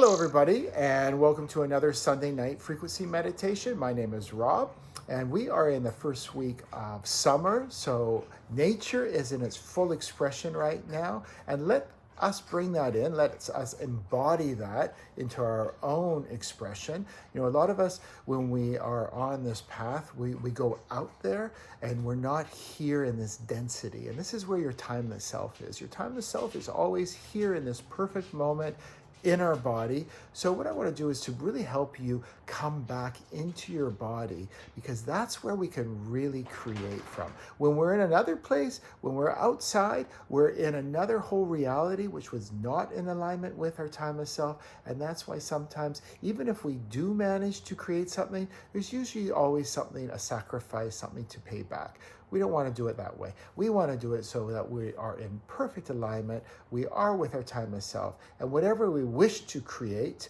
Hello, everybody, and welcome to another Sunday night frequency meditation. My name is Rob, and we are in the first week of summer. So, nature is in its full expression right now, and let us bring that in, let us embody that into our own expression. You know, a lot of us, when we are on this path, we go out there and we're not here in this density. And this is where your timeless self is. Your timeless self is always here in this perfect moment in our body. So what I want to do is to really help you come back into your body, because that's where we can really create from. When we're in another place, when we're outside, we're in another whole reality which was not in alignment with our timeless self. And that's why sometimes, even if we do manage to create something, there's usually always something, a sacrifice, something to pay back. We don't want to do it that way. We want to do it so that we are in perfect alignment. We are with our timeless self. And whatever we wish to create,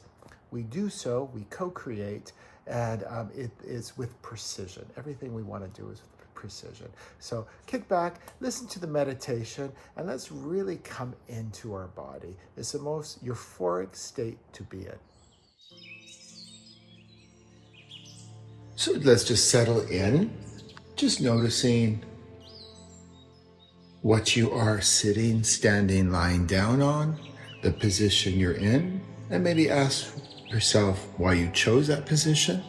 we do so, we co-create, and it is with precision. Everything we want to do is with precision. So kick back, listen to the meditation, and let's really come into our body. It's the most euphoric state to be in. So let's just settle in. Just noticing what you are sitting, standing, lying down on, the position you're in, and maybe ask yourself why you chose that position.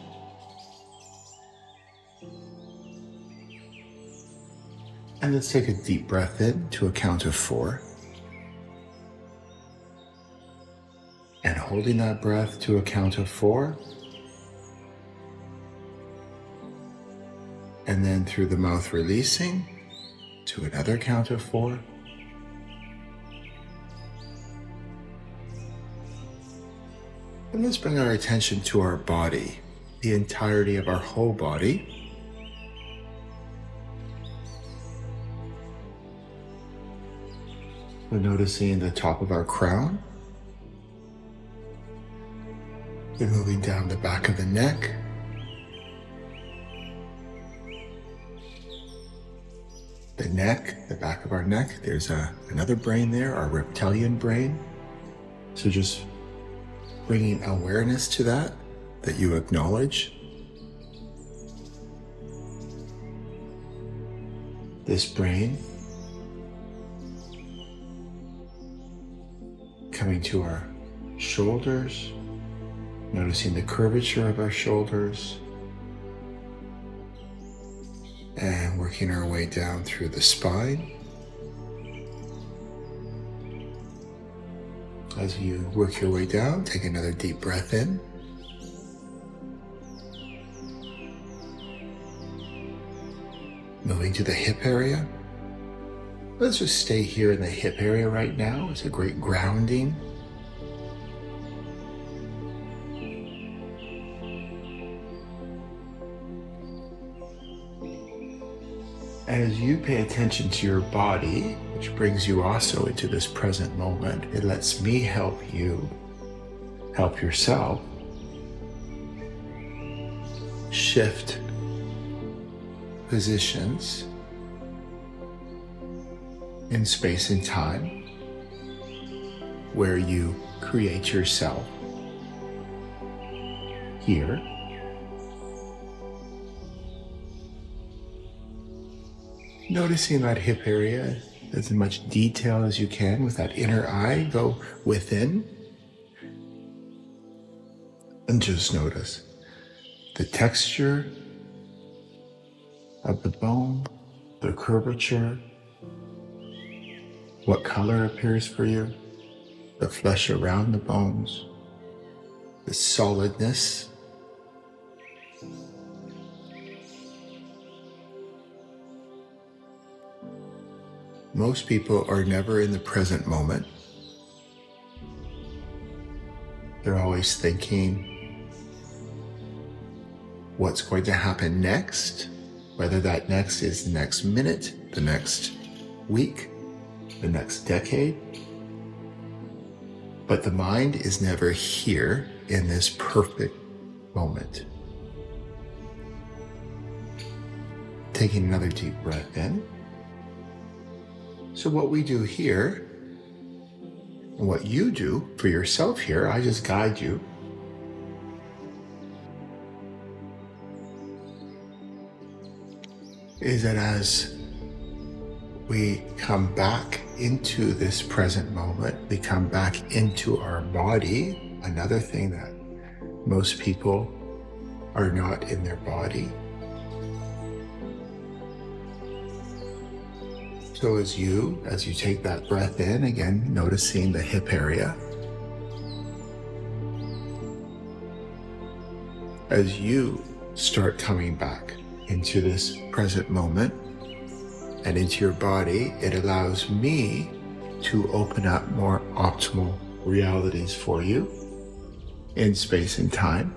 And let's take a deep breath in to a count of 4. And holding that breath to a count of 4. And then through the mouth releasing to another count of 4. And let's bring our attention to our body, the entirety of our whole body. We're noticing the top of our crown. We're moving down the back of the neck. The neck, the back of our neck, there's another brain there, our reptilian brain. So just bringing awareness to that you acknowledge. This brain coming to our shoulders, noticing the curvature of our shoulders, and working our way down through the spine. As you work your way down, take another deep breath in. Moving to the hip area. Let's just stay here in the hip area right now. It's a great grounding. As you pay attention to your body, which brings you also into this present moment, it lets me help you help yourself shift positions in space and time where you create yourself here. Noticing that hip area as much detail as you can with that inner eye. Go within and just notice the texture of the bone, the curvature, what color appears for you, the flesh around the bones, the solidness. Most people are never in the present moment. They're always thinking what's going to happen next, whether that next is the next minute, the next week, the next decade. But the mind is never here in this perfect moment. Taking another deep breath in. So what we do here And what you do for yourself here, I just guide you, is that as we come back into this present moment, we come back into our body. Another thing that most people are not in their body. So as you take that breath in, again, noticing the hip area. As you start coming back into this present moment and into your body, it allows me to open up more optimal realities for you in space and time.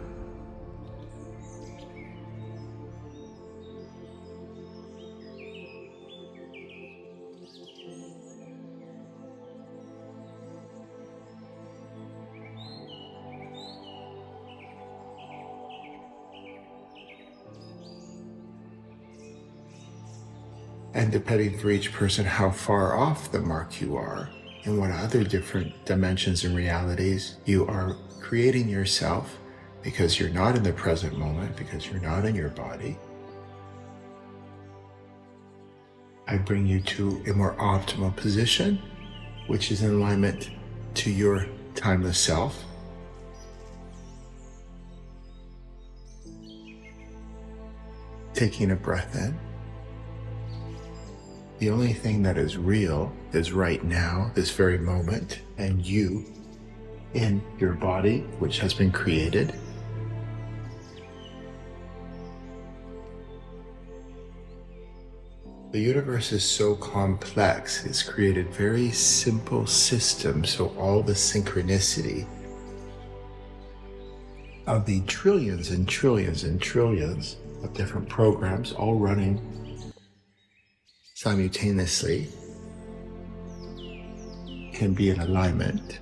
And depending for each person how far off the mark you are and what other different dimensions and realities you are creating yourself, because you're not in the present moment, because you're not in your body, I bring you to a more optimal position, which is in alignment to your timeless self. Taking a breath in. The only thing that is real is right now, this very moment, and you in your body, which has been created. The universe is so complex, it's created very simple systems, so all the synchronicity of the trillions and trillions and trillions of different programs all running simultaneously can be in alignment.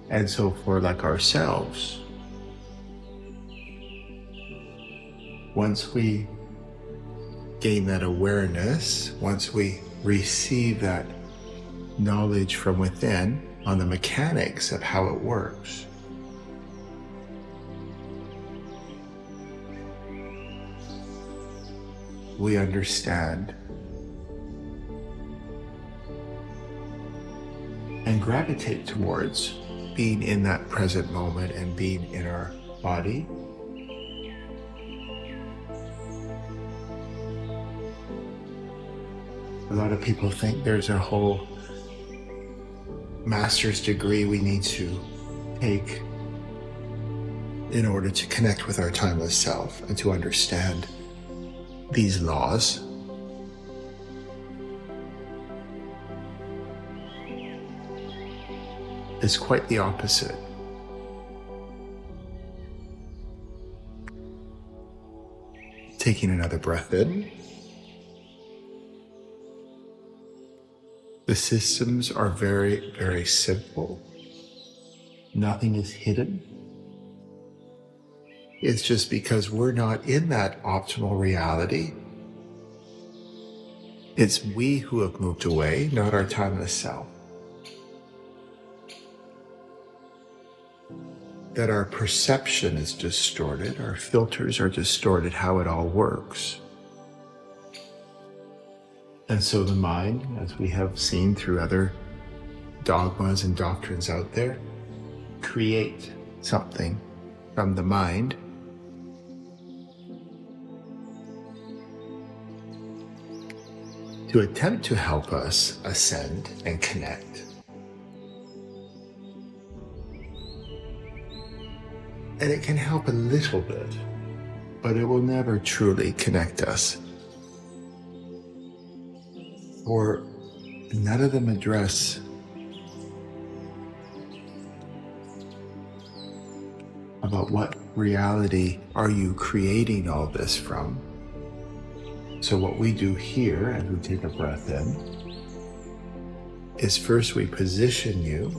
And so for like ourselves, once we gain that awareness, once we receive that knowledge from within on the mechanics of how it works, we understand and gravitate towards being in that present moment and being in our body. A lot of people think there's a whole master's degree we need to take in order to connect with our timeless self and to understand these laws. It's quite the opposite. Taking another breath in. The systems are very, very simple. Nothing is hidden. It's just because we're not in that optimal reality. It's we who have moved away, not our timeless self. That our perception is distorted, our filters are distorted, how it all works. And so the mind, as we have seen through other dogmas and doctrines out there, create something from the mind to attempt to help us ascend and connect. And it can help a little bit, but it will never truly connect us. Or none of them address about what reality are you creating all this from. So what we do here, as we take a breath in, is first we position you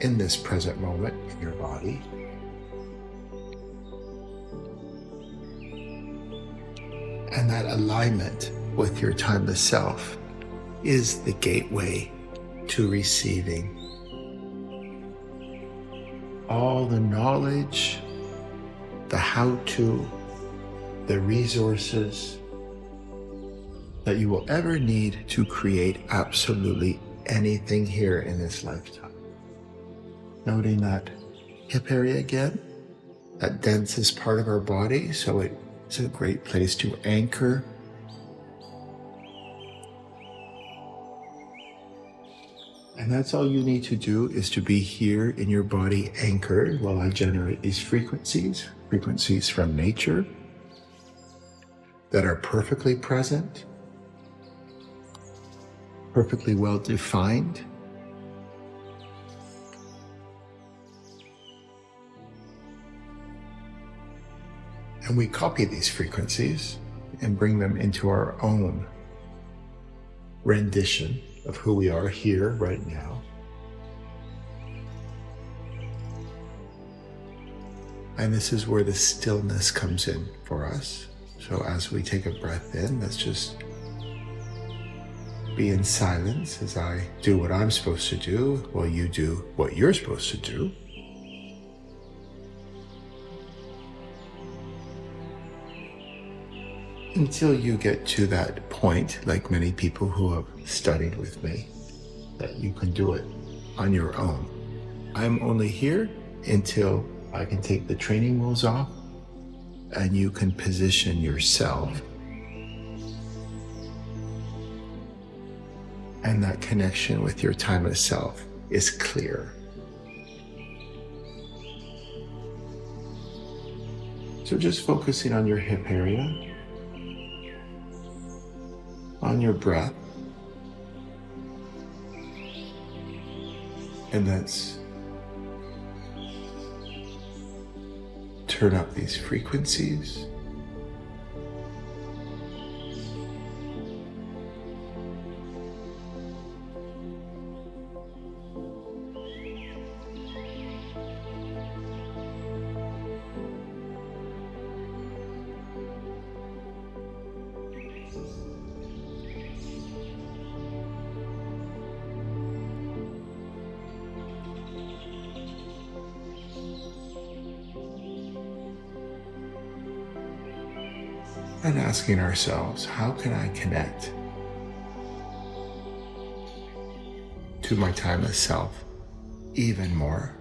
in this present moment in your body. And that alignment with your timeless self is the gateway to receiving all the knowledge, the how-to, the resources that you will ever need to create absolutely anything here in this lifetime. Noting that hip area again, that densest part of our body, so it's a great place to anchor. And that's all you need to do, is to be here in your body anchored while I generate these frequencies from nature that are perfectly present, perfectly well defined. And we copy these frequencies and bring them into our own rendition of who we are here right now. And this is where the stillness comes in for us. So as we take a breath in, let's just be in silence as I do what I'm supposed to do while you do what you're supposed to do. Until you get to that point, like many people who have studied with me, that you can do it on your own. I'm only here until I can take the training wheels off and you can position yourself. And that connection with your timeless self is clear. So just focusing on your hip area, on your breath, and let's turn up these frequencies. And asking ourselves, how can I connect to my timeless self even more?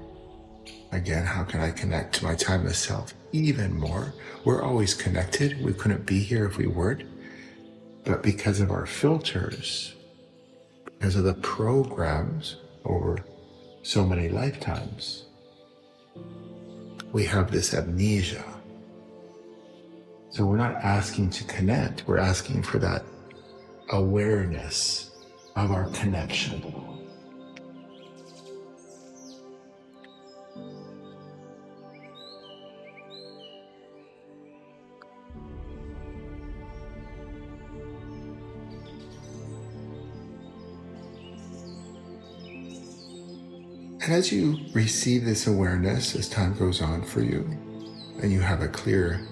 Again, how can I connect to my timeless self even more? We're always connected. We couldn't be here if we weren't. But because of our filters, because of the programs over so many lifetimes, we have this amnesia. So we're not asking to connect, we're asking for that awareness of our connection. And as you receive this awareness, as time goes on for you, and you have a clear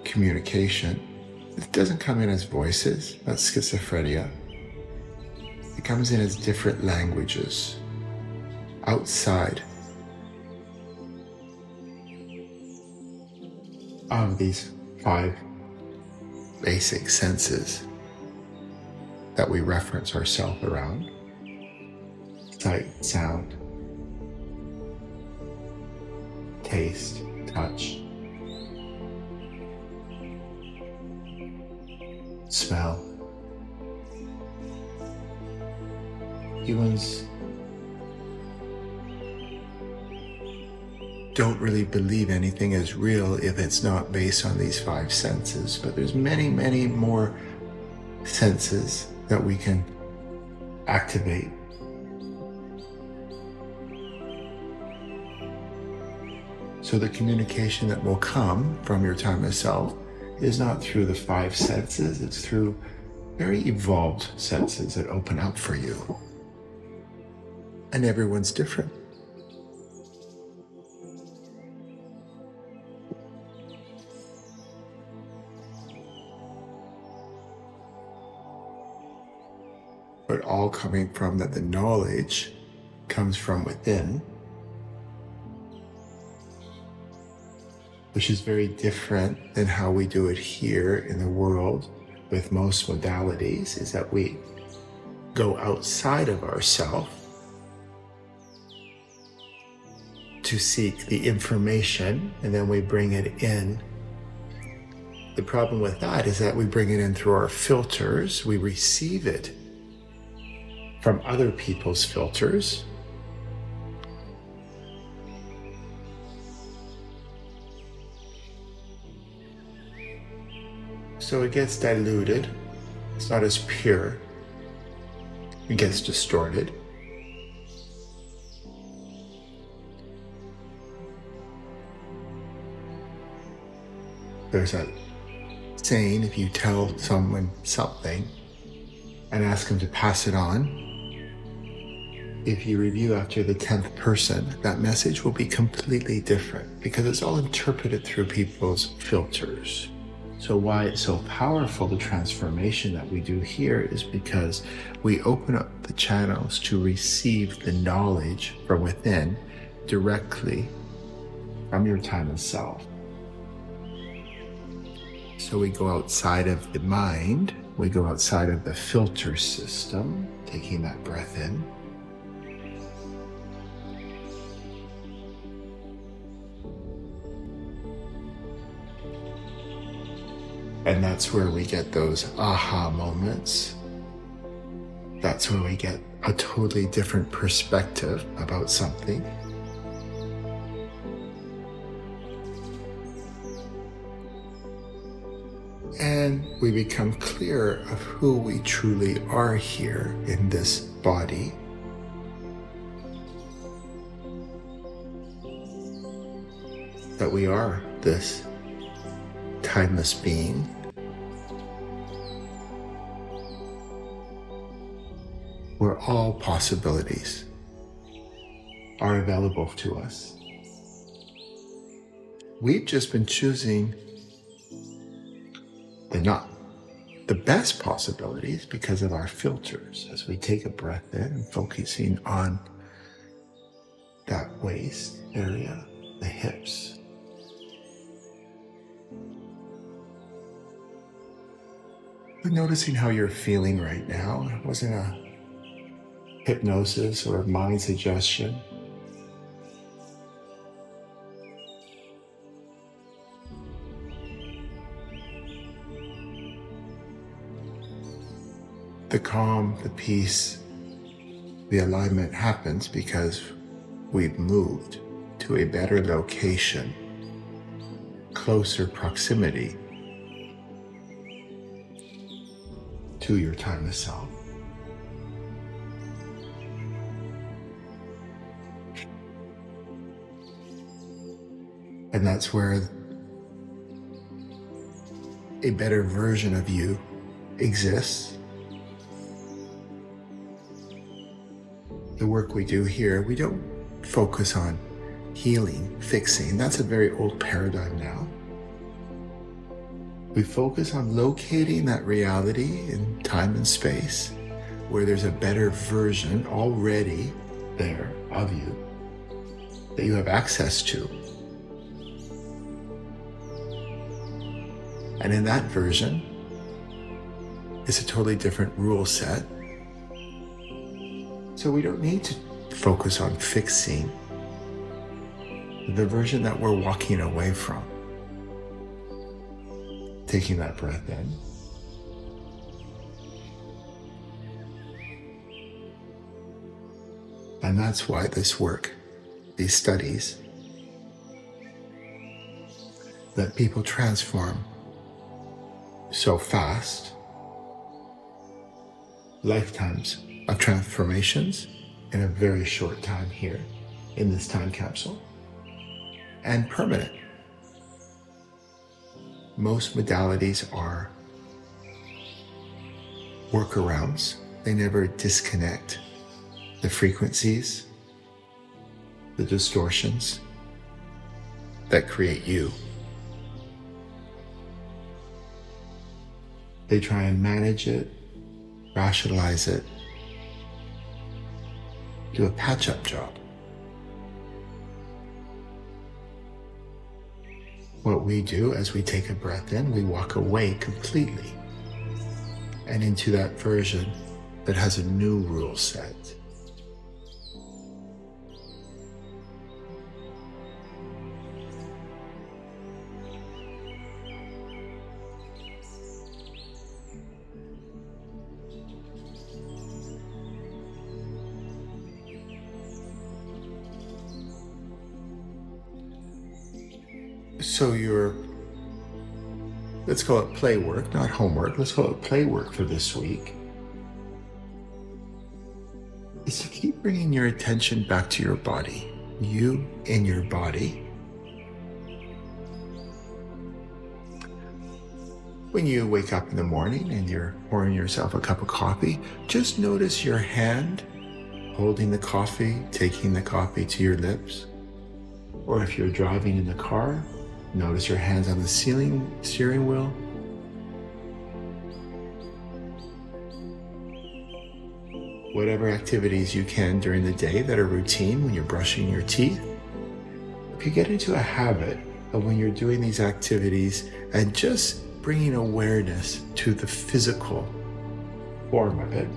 communication, it doesn't come in as voices. That's schizophrenia. It comes in as different languages outside of these 5 basic senses that we reference ourselves around: sight, sound, taste, touch, smell. Humans don't really believe anything is real if it's not based on these 5 senses, but there's many, many more senses that we can activate. So the communication that will come from your timeless self is not through the 5 senses, it's through very evolved senses that open up for you. And everyone's different. coming from, that the knowledge comes from within, which is very different than how we do it here in the world with most modalities, is that we go outside of ourselves to seek the information, and then we bring it in. The problem with that is that we bring it in through our filters. We receive it from other people's filters. So it gets diluted. It's not as pure. It gets distorted. There's a saying, if you tell someone something and ask them to pass it on, if you review after the 10th person, that message will be completely different because it's all interpreted through people's filters. So why it's so powerful, the transformation that we do here, is because we open up the channels to receive the knowledge from within directly from your timeless self. So we go outside of the mind, we go outside of the filter system, taking that breath in. And that's where we get those aha moments. That's where we get a totally different perspective about something. And we become clear of who we truly are here in this body. That we are this timeless being. Where all possibilities are available to us. We've just been choosing the best possibilities because of our filters. As we take a breath in and focusing on that waist area, the hips. We're noticing how you're feeling right now. It wasn't a hypnosis or a mind suggestion. The calm, the peace, the alignment happens because we've moved to a better location, closer proximity to your timeless self. And that's where a better version of you exists. The work we do here, we don't focus on healing, fixing. That's a very old paradigm now. We focus on locating that reality in time and space where there's a better version already there of you that you have access to. And in that version, it's a totally different rule set. So we don't need to focus on fixing the version that we're walking away from. Taking that breath in. And that's why this work, these studies, that people transform so fast, lifetimes of transformations in a very short time here in this time capsule, and permanent. Most modalities are workarounds. They never disconnect the frequencies, the distortions that create you. They try and manage it, rationalize it, do a patch-up job. What we do as we take a breath in, we walk away completely and into that version that has a new rule set. So let's call it play work, not homework, let's call it play work for this week, is to keep bringing your attention back to your body, you in your body. When you wake up in the morning and you're pouring yourself a cup of coffee, just notice your hand holding the coffee, taking the coffee to your lips. Or if you're driving in the car, notice your hands on the steering wheel. Whatever activities you can during the day that are routine when you're brushing your teeth. If you get into a habit of when you're doing these activities and just bringing awareness to the physical form of it,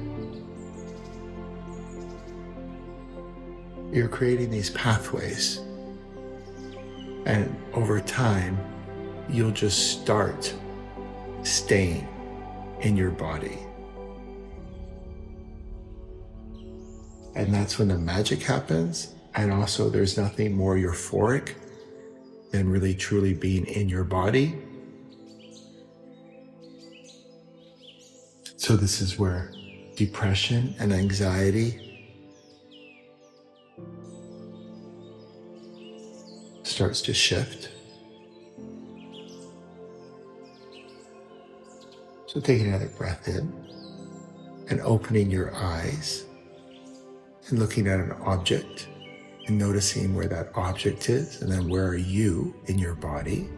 you're creating these pathways. And over time, you'll just start staying in your body. And that's when the magic happens. And also there's nothing more euphoric than really truly being in your body. So this is where depression and anxiety starts to shift. So taking another breath in and opening your eyes and looking at an object and noticing where that object is, and then where are you in your body.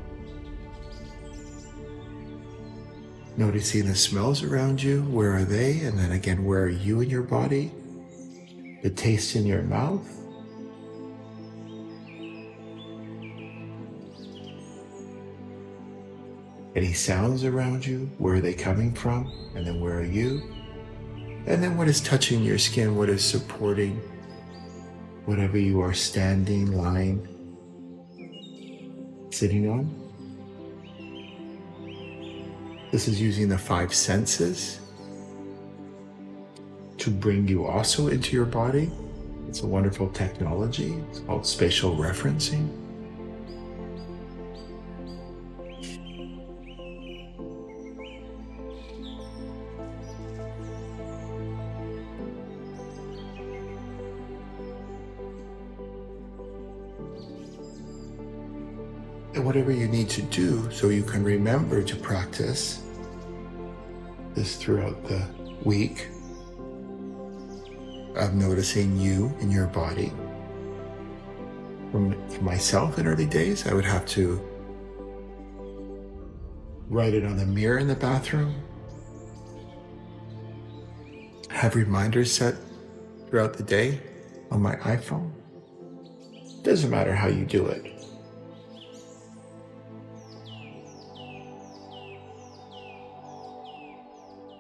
Noticing the smells around you, where are they? And then again, where are you in your body? The taste in your mouth. Any sounds around you, where are they coming from? And then where are you? And then what is touching your skin? What is supporting whatever you are standing, lying, sitting on? This is using the 5 senses to bring you also into your body. It's a wonderful technology. It's called spatial referencing. And whatever you need to do so you can remember to practice this throughout the week of noticing you in your body. For myself in early days, I would have to write it on the mirror in the bathroom, have reminders set throughout the day on my iPhone. Doesn't matter how you do it.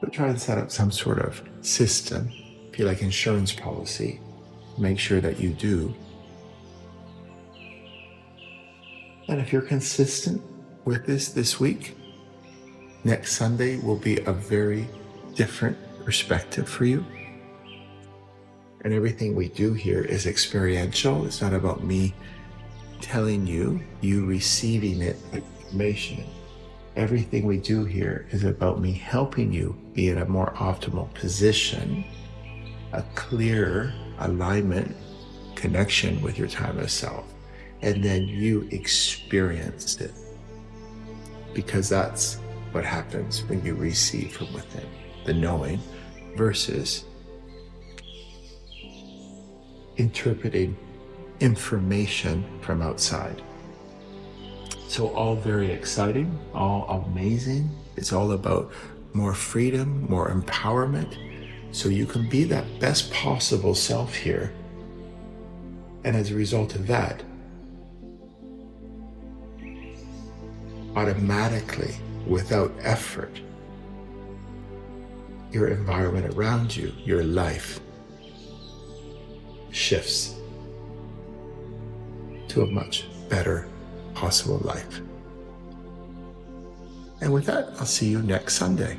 But try and set up some sort of system, if you like insurance policy, make sure that you do. And if you're consistent with this week, next Sunday will be a very different perspective for you. And everything we do here is experiential. It's not about me telling you, you receiving it, information. Everything we do here is about me helping you be in a more optimal position, a clearer alignment, connection with your timeless self. And then you experience it. Because that's what happens when you receive from within, the knowing versus interpreting information from outside. So all very exciting, all amazing. It's all about more freedom, more empowerment, so you can be that best possible self here And as a result of that, automatically, without effort, your environment around you, your life, shifts to a much better possible life. And with that, I'll see you next Sunday.